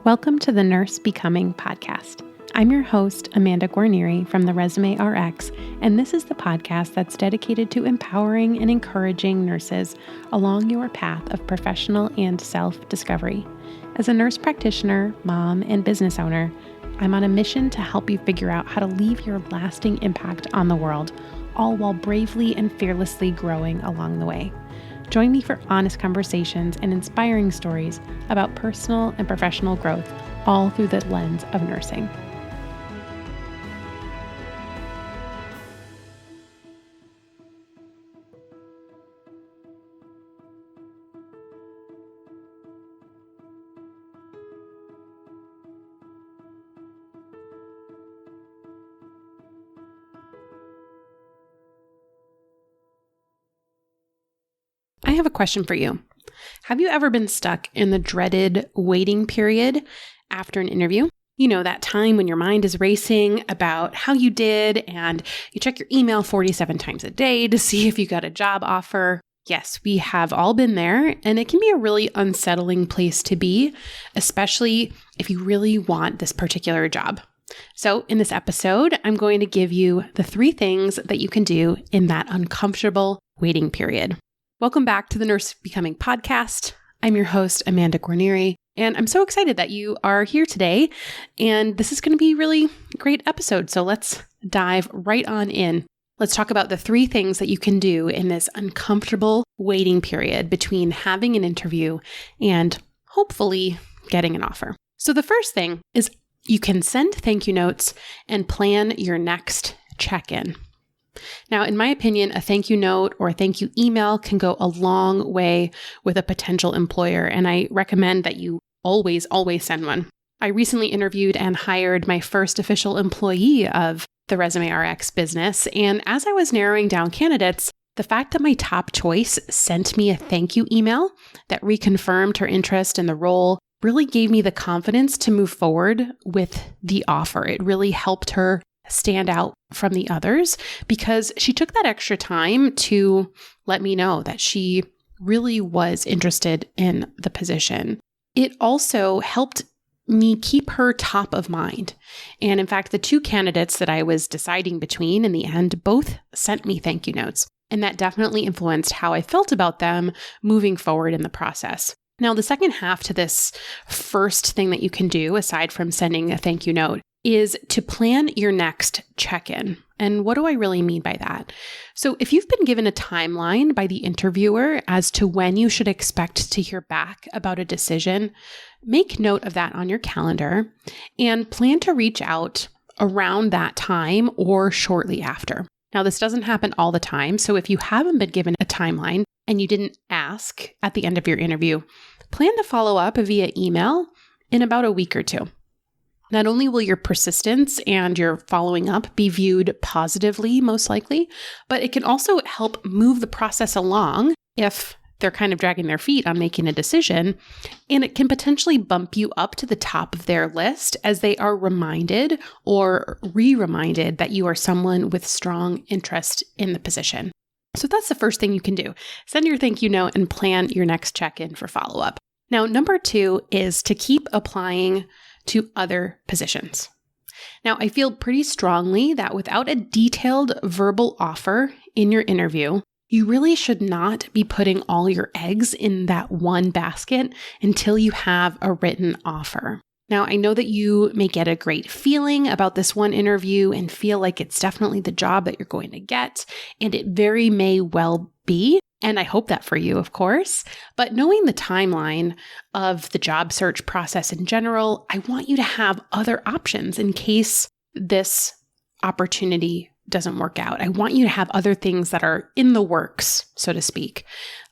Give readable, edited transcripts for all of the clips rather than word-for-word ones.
Welcome to the Nurse Becoming podcast. I'm your host, Amanda Guarnieri from the Resume RX, and this is the podcast that's dedicated to empowering and encouraging nurses along your path of professional and self-discovery. As a nurse practitioner, mom, and business owner, I'm on a mission to help you figure out how to leave your lasting impact on the world, all while bravely and fearlessly growing along the way. Join me for honest conversations and inspiring stories about personal and professional growth, all through the lens of nursing. I have a question for you. Have you ever been stuck in the dreaded waiting period after an interview? You know, that time when your mind is racing about how you did and you check your email 47 times a day to see if you got a job offer. Yes, we have all been there, and it can be a really unsettling place to be, especially if you really want this particular job. So in this episode, I'm going to give you the 3 things that you can do in that uncomfortable waiting period. Welcome back to the Nurse Becoming podcast. I'm your host, Amanda Guarnieri, and I'm so excited that you are here today. And this is going to be a really great episode. So let's dive right on in. Let's talk about the 3 things that you can do in this uncomfortable waiting period between having an interview and hopefully getting an offer. So the first thing is you can send thank you notes and plan your next check-in. Now, in my opinion, a thank you note or a thank you email can go a long way with a potential employer, and I recommend that you always send one. I recently interviewed and hired my first official employee of the Resume RX business, and as I was narrowing down candidates, the fact that my top choice sent me a thank you email that reconfirmed her interest in the role really gave me the confidence to move forward with the offer. It really helped her stand out from the others because she took that extra time to let me know that she really was interested in the position. It also helped me keep her top of mind. And in fact, the 2 candidates that I was deciding between in the end both sent me thank you notes. And that definitely influenced how I felt about them moving forward in the process. Now, the second half to this first thing that you can do, aside from sending a thank you note, is to plan your next check-in. And what do I really mean by that? So if you've been given a timeline by the interviewer as to when you should expect to hear back about a decision, make note of that on your calendar and plan to reach out around that time or shortly after. Now, this doesn't happen all the time, so if you haven't been given a timeline and you didn't ask at the end of your interview, plan to follow up via email in about a week or 2. Not only will your persistence and your following up be viewed positively, most likely, but it can also help move the process along if they're kind of dragging their feet on making a decision, and it can potentially bump you up to the top of their list as they are reminded or re-reminded that you are someone with strong interest in the position. So that's the first thing you can do. Send your thank you note and plan your next check-in for follow-up. Now, number 2 is to keep applying to other positions. Now, I feel pretty strongly that without a detailed verbal offer in your interview, you really should not be putting all your eggs in that one basket until you have a written offer. Now, I know that you may get a great feeling about this one interview and feel like it's definitely the job that you're going to get, and it very may well be. And I hope that for you, of course. But knowing the timeline of the job search process in general, I want you to have other options in case this opportunity doesn't work out. I want you to have other things that are in the works, so to speak.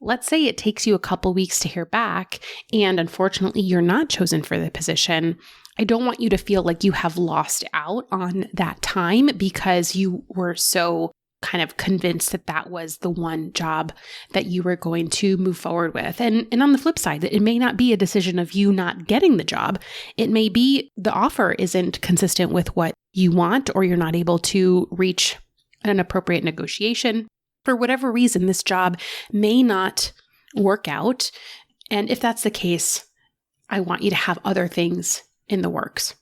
Let's say it takes you a couple weeks to hear back, and unfortunately, you're not chosen for the position. I don't want you to feel like you have lost out on that time because you were so kind of convinced that that was the one job that you were going to move forward with. And on the flip side, it may not be a decision of you not getting the job. It may be the offer isn't consistent with what you want, or you're not able to reach an appropriate negotiation. For whatever reason, this job may not work out. And if that's the case, I want you to have other things in the works.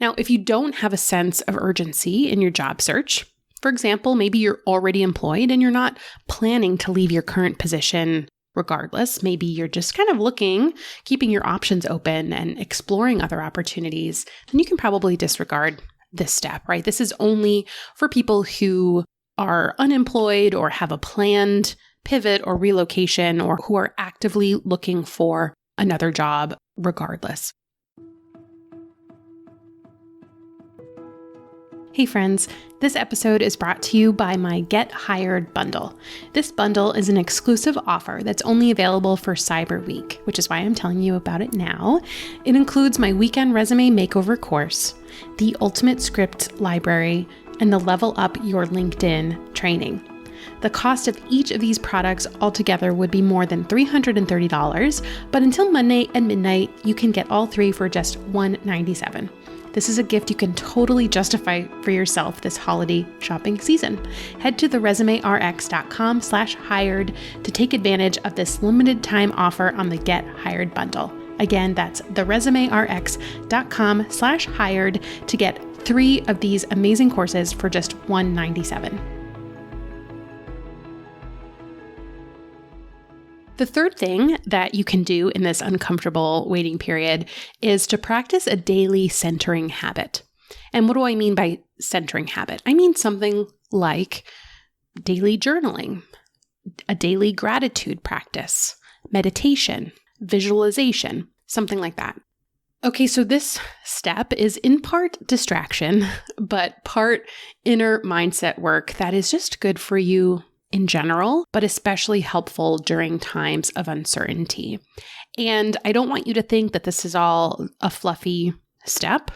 Now, if you don't have a sense of urgency in your job search, for example, maybe you're already employed and you're not planning to leave your current position regardless. Maybe you're just kind of looking, keeping your options open and exploring other opportunities, then you can probably disregard this step, right? This is only for people who are unemployed or have a planned pivot or relocation or who are actively looking for another job regardless. Hey friends, this episode is brought to you by my Get Hired bundle. This bundle is an exclusive offer that's only available for Cyber Week, which is why I'm telling you about it now. It includes my weekend resume makeover course, the Ultimate Script library, and the Level Up Your LinkedIn training. The cost of each of these products altogether would be more than $330, but until Monday at midnight, you can get all three for just $197. This is a gift you can totally justify for yourself this holiday shopping season. Head to theresumérx.com/hired to take advantage of this limited time offer on the Get Hired bundle. Again, that's theresumérx.com/hired to get 3 of these amazing courses for just $197. The third thing that you can do in this uncomfortable waiting period is to practice a daily centering habit. And what do I mean by centering habit? I mean something like daily journaling, a daily gratitude practice, meditation, visualization, something like that. Okay, so this step is in part distraction, but part inner mindset work that is just good for you in general, but especially helpful during times of uncertainty. And I don't want you to think that this is all a fluffy step,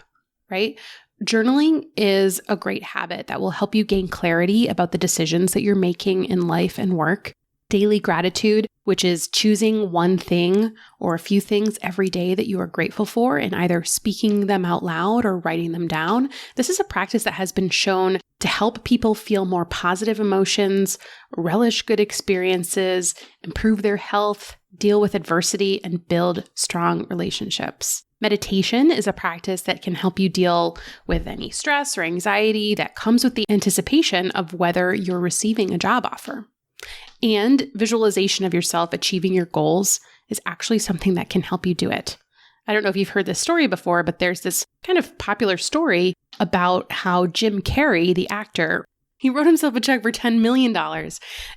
right? Journaling is a great habit that will help you gain clarity about the decisions that you're making in life and work. Daily gratitude, which is choosing one thing or a few things every day that you are grateful for and either speaking them out loud or writing them down. This is a practice that has been shown to help people feel more positive emotions, relish good experiences, improve their health, deal with adversity, and build strong relationships. Meditation is a practice that can help you deal with any stress or anxiety that comes with the anticipation of whether you're receiving a job offer. And visualization of yourself achieving your goals is actually something that can help you do it. I don't know if you've heard this story before, but there's this kind of popular story about how Jim Carrey, the actor, he wrote himself a check for $10 million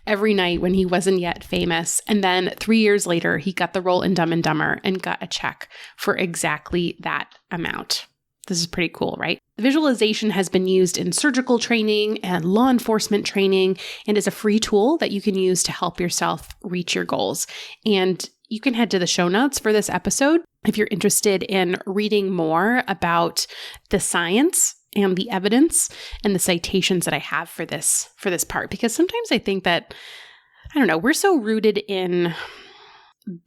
every night when he wasn't yet famous. And then 3 years later, he got the role in Dumb and Dumber and got a check for exactly that amount. This is pretty cool, right? The visualization has been used in surgical training and law enforcement training and is a free tool that you can use to help yourself reach your goals. And you can head to the show notes for this episode if you're interested in reading more about the science and the evidence and the citations that I have for this part. Because sometimes I think that, I don't know, we're so rooted in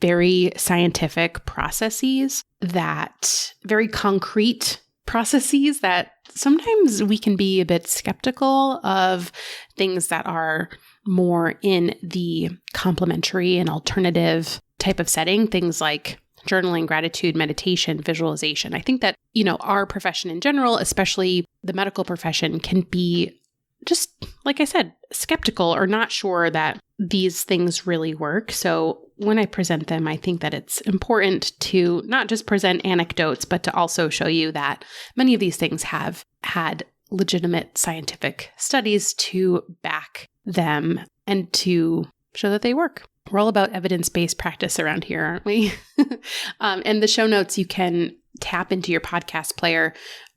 very scientific processes, that very concrete processes, that sometimes we can be a bit skeptical of things that are more in the complementary and alternative type of setting, things like journaling, gratitude, meditation, visualization. I think that, our profession in general, especially the medical profession, can be just, like I said, skeptical or not sure that these things really work. So when I present them, I think that it's important to not just present anecdotes, but to also show you that many of these things have had legitimate scientific studies to back them and to show that they work. We're all about evidence-based practice around here, aren't we? And the show notes, you can tap into your podcast player,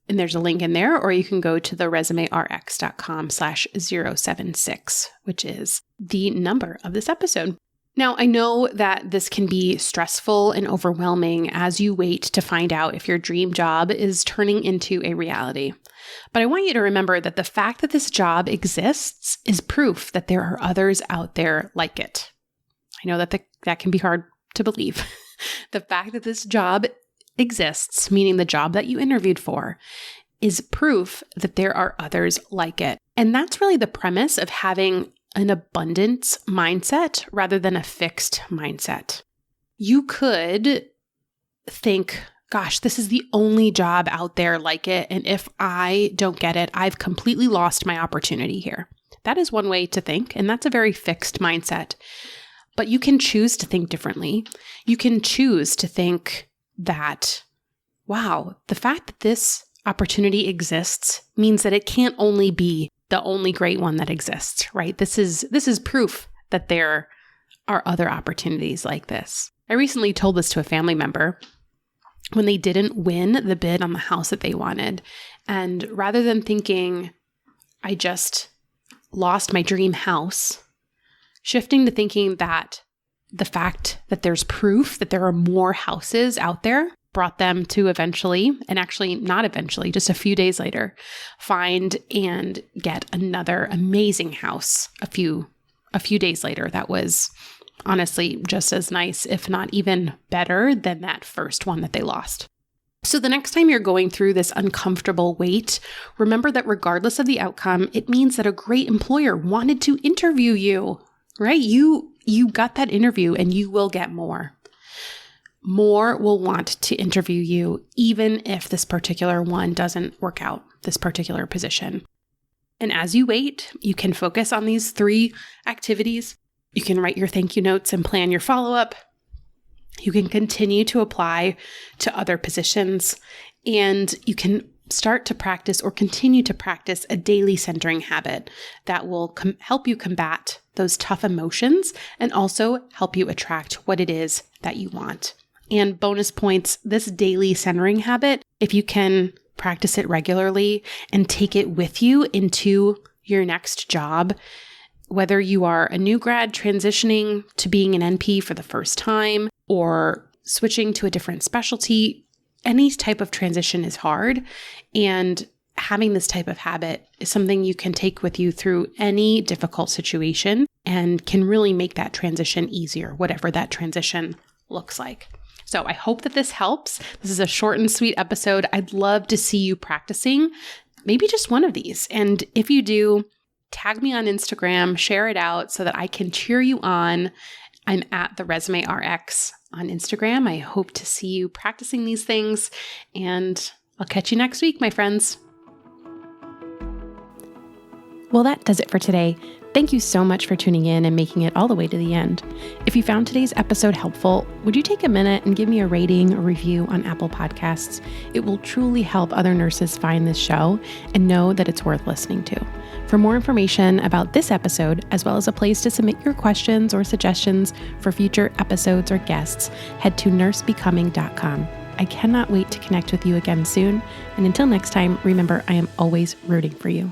and there's a link in there, or you can go to theresumérx.com/076, which is the number of this episode. Now, I know that this can be stressful and overwhelming as you wait to find out if your dream job is turning into a reality. But I want you to remember that the fact that this job exists is proof that there are others out there like it. I know that that can be hard to believe. The fact that this job exists, meaning the job that you interviewed for, is proof that there are others like it. And that's really the premise of having an abundance mindset rather than a fixed mindset. You could think, gosh, this is the only job out there like it. And if I don't get it, I've completely lost my opportunity here. That is one way to think, and that's a very fixed mindset. But you can choose to think differently. You can choose to think that, wow, the fact that this opportunity exists means that it can't only be the only great one that exists, right? This is proof that there are other opportunities like this. I recently told this to a family member when they didn't win the bid on the house that they wanted. And rather than thinking, I just lost my dream house, shifting to thinking that the fact that there's proof that there are more houses out there brought them to eventually, and actually not eventually, just a few days later, find and get another amazing house a few days later. That was honestly just as nice, if not even better than that first one that they lost. So the next time you're going through this uncomfortable wait, remember that regardless of the outcome, it means that a great employer wanted to interview you, right? You got that interview and you will get more. More will want to interview you, even if this particular one doesn't work out, this particular position. And as you wait, you can focus on these 3 activities. You can write your thank you notes and plan your follow-up. You can continue to apply to other positions, and you can start to practice or continue to practice a daily centering habit that will help you combat those tough emotions and also help you attract what it is that you want. And bonus points, this daily centering habit, if you can practice it regularly and take it with you into your next job, whether you are a new grad transitioning to being an NP for the first time or switching to a different specialty, any type of transition is hard. And having this type of habit is something you can take with you through any difficult situation and can really make that transition easier, whatever that transition looks like. So I hope that this helps. This is a short and sweet episode. I'd love to see you practicing maybe just one of these. And if you do, tag me on Instagram, share it out so that I can cheer you on. I'm at the Resume RX on Instagram. I hope to see you practicing these things, and I'll catch you next week, my friends. Well, that does it for today. Thank you so much for tuning in and making it all the way to the end. If you found today's episode helpful, would you take a minute and give me a rating or review on Apple Podcasts? It will truly help other nurses find this show and know that it's worth listening to. For more information about this episode, as well as a place to submit your questions or suggestions for future episodes or guests, head to nursebecoming.com. I cannot wait to connect with you again soon. And until next time, remember, I am always rooting for you.